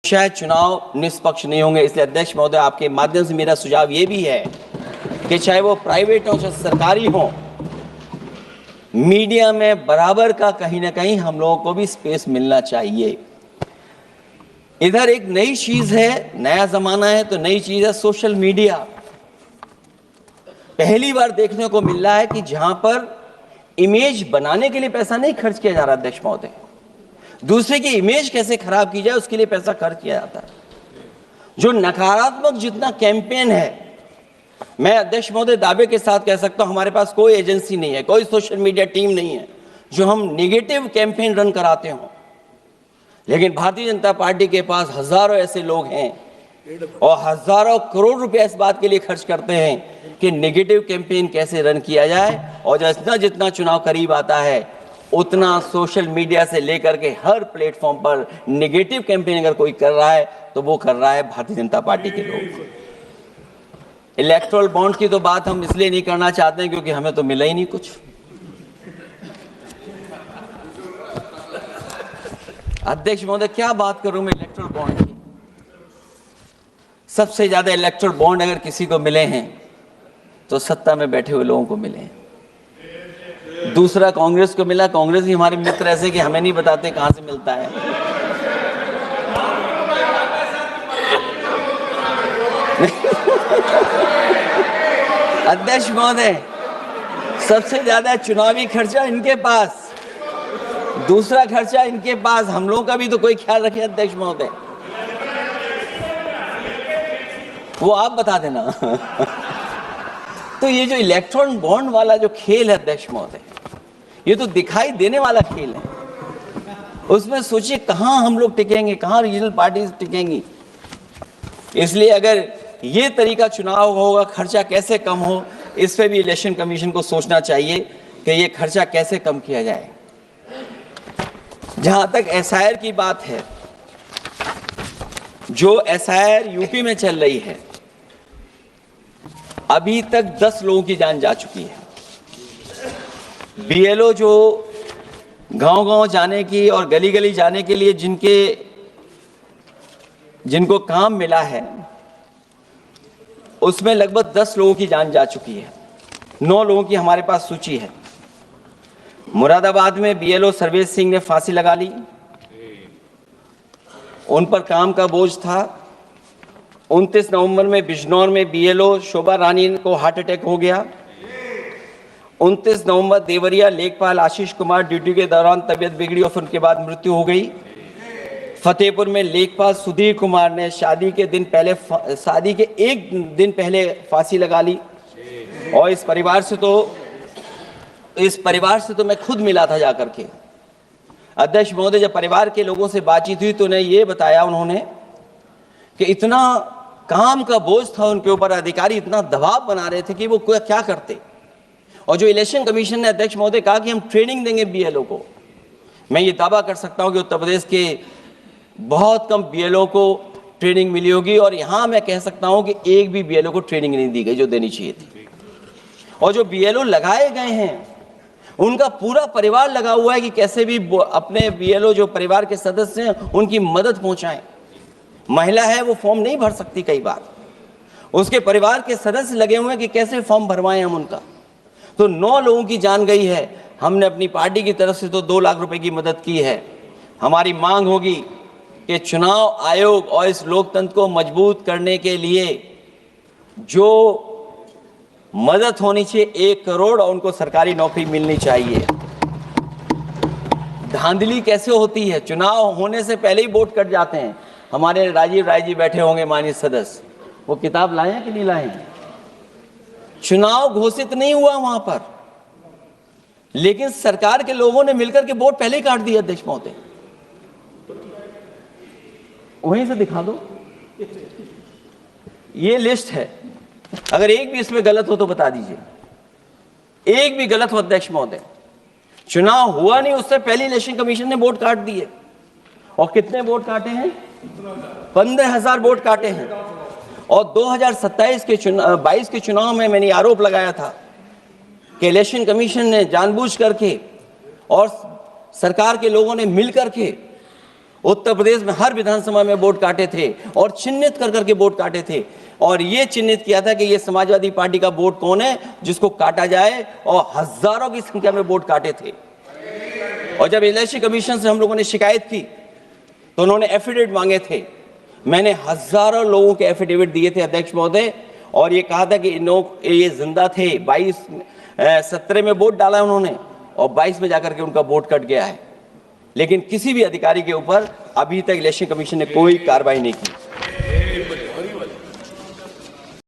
शायद चुनाव निष्पक्ष नहीं होंगे। इसलिए अध्यक्ष महोदय, आपके माध्यम से मेरा सुझाव ये भी है कि चाहे वो प्राइवेट हो चाहे सरकारी हो, मीडिया में बराबर का कहीं ना कहीं हम लोगों को भी स्पेस मिलना चाहिए। इधर एक नई चीज है, नया जमाना है, तो नई चीज है सोशल मीडिया। पहली बार देखने को मिल रहा है कि जहां पर इमेज बनाने के लिए पैसा नहीं खर्च किया जा रहा अध्यक्ष महोदय, दूसरे की इमेज कैसे खराब की जाए उसके लिए पैसा खर्च किया जाता है। जो नकारात्मक जितना कैंपेन है, मैं अध्यक्ष महोदय दावे के साथ कह सकता हूं, हमारे पास कोई एजेंसी नहीं है, कोई सोशल मीडिया टीम नहीं है जो हम नेगेटिव कैंपेन रन कराते हों। लेकिन भारतीय जनता पार्टी के पास हजारों ऐसे लोग हैं और हजारों करोड़ रुपए इस बात के लिए खर्च करते हैं कि नेगेटिव कैंपेन कैसे रन किया जाए। और जितना जितना चुनाव करीब आता है उतना सोशल मीडिया से लेकर के हर प्लेटफॉर्म पर नेगेटिव कैंपेन अगर कोई कर रहा है तो वो कर रहा है भारतीय जनता पार्टी के लोग। इलेक्टोरल बॉन्ड की तो बात हम इसलिए नहीं करना चाहते हैं क्योंकि हमें तो मिला ही नहीं कुछ। अध्यक्ष महोदय, क्या बात करूं मैं इलेक्टोरल बॉन्ड की। सबसे ज्यादा इलेक्टोरल बॉन्ड अगर किसी को मिले हैं तो सत्ता में बैठे हुए लोगों को मिले हैं। दूसरा कांग्रेस को मिला। कांग्रेस ही हमारे मित्र ऐसे कि हमें नहीं बताते कहां से मिलता है। अध्यक्ष महोदय, सबसे ज्यादा चुनावी खर्चा इनके पास, दूसरा खर्चा इनके पास। हम लोगों का भी तो कोई ख्याल रखे अध्यक्ष महोदय, वो आप बता देना। तो ये जो इलेक्ट्रॉन बॉन्ड वाला जो खेल है अध्यक्ष महोदय, ये तो दिखाई देने वाला खेल है। उसमें सोचिए कहां हम लोग टिकेंगे, कहां रीजनल पार्टीज टिकेंगी। इसलिए अगर ये तरीका चुनाव होगा, खर्चा कैसे कम हो, इस पे भी इलेक्शन कमीशन को सोचना चाहिए कि ये खर्चा कैसे कम किया जाए। जहां तक एसआईआर की बात है, जो एसआईआर यूपी में चल रही है, अभी तक 10 लोगों की जान जा चुकी है। बीएलओ जो गांव-गांव जाने की और गली-गली जाने के लिए जिनको काम मिला है, उसमें लगभग 10 लोगों की जान जा चुकी है। 9 लोगों की हमारे पास सूची है। मुरादाबाद में बीएलओ सर्वेश सिंह ने फांसी लगा ली, उन पर काम का बोझ था। 29 नवंबर में बिजनौर में बीएलओ शोभा रानी को हार्ट अटैक हो गया। 29 नवंबर देवरिया लेखपाल आशीष कुमार ड्यूटी के दौरान तबीयत बिगड़ी और फिर उनके बाद मृत्यु हो गई। फतेहपुर में लेखपाल सुधीर कुमार ने शादी के एक दिन पहले फांसी लगा ली। और इस परिवार से तो मैं खुद मिला था जाकर के। अध्यक्ष महोदय, जब परिवार के लोगों से बातचीत हुई तो उन्हें ये बताया उन्होंने कि इतना काम का बोझ था उनके ऊपर, अधिकारी इतना दबाव बना रहे थे कि वो क्या करते। और जो इलेक्शन कमीशन ने अध्यक्ष महोदय कहा कि हम ट्रेनिंग देंगे बीएलओ को, मैं ये दावा कर सकता हूं कि उत्तर प्रदेश के बहुत कम बीएलओ को ट्रेनिंग मिली होगी। और यहां मैं कह सकता हूं कि एक भी बीएलओ को ट्रेनिंग नहीं दी गई जो देनी चाहिए थी। और जो बीएलओ लगाए गए हैं उनका पूरा परिवार लगा हुआ है कि कैसे भी अपने बीएलओ जो परिवार के सदस्य हैं उनकी मदद पहुंचाएं। महिला है वो फॉर्म नहीं भर सकती, कई बार उसके परिवार के सदस्य लगे हुए हैं कि कैसे फॉर्म भरवाएं हम उनका। तो 9 लोगों की जान गई है। हमने अपनी पार्टी की तरफ से तो 2 लाख रुपए की मदद की है। हमारी मांग होगी कि चुनाव आयोग और इस लोकतंत्र को मजबूत करने के लिए जो मदद होनी चाहिए 1 करोड़, और उनको सरकारी नौकरी मिलनी चाहिए। धांधली कैसे होती है, चुनाव होने से पहले ही वोट कट जाते हैं। हमारे राजीव राय जी बैठे होंगे माननीय सदस्य, वो किताब लाए हैं कि नहीं लाए हैं? चुनाव घोषित नहीं हुआ वहां पर, लेकिन सरकार के लोगों ने मिलकर के वोट पहले ही काट दिया अध्यक्ष महोदय। वहीं से दिखा दो, ये लिस्ट है। अगर एक भी इसमें गलत हो तो बता दीजिए, एक भी गलत हो अध्यक्ष महोदय। चुनाव हुआ नहीं उससे पहले इलेक्शन कमीशन ने वोट काट दिए। और कितने वोट काटे हैं? 15,000 वोट काटे हैं। और 2027 के 22 के चुनाव में मैंने आरोप लगाया था कि इलेक्शन कमीशन ने जानबूझ करके और सरकार के लोगों ने मिल करके उत्तर प्रदेश में हर विधानसभा में वोट काटे थे और चिन्हित कर करके वोट काटे थे और ये चिन्हित किया था कि ये समाजवादी पार्टी का वोट कौन है जिसको काटा जाए, और हजारों की संख्या में वोट काटे थे। और जब इलेक्शन कमीशन से हम लोगों ने शिकायत की तो उन्होंने एफिडेविट मांगे थे। मैंने हजारों लोगों के एफिडेविट दिए थे अध्यक्ष महोदय, और ये कहा था कि ये जिंदा थे। 17 में वोट डाला उन्होंने और 22 में जाकर के उनका वोट कट गया है, लेकिन किसी भी अधिकारी के ऊपर अभी तक इलेक्शन कमीशन ने कोई कार्रवाई नहीं की।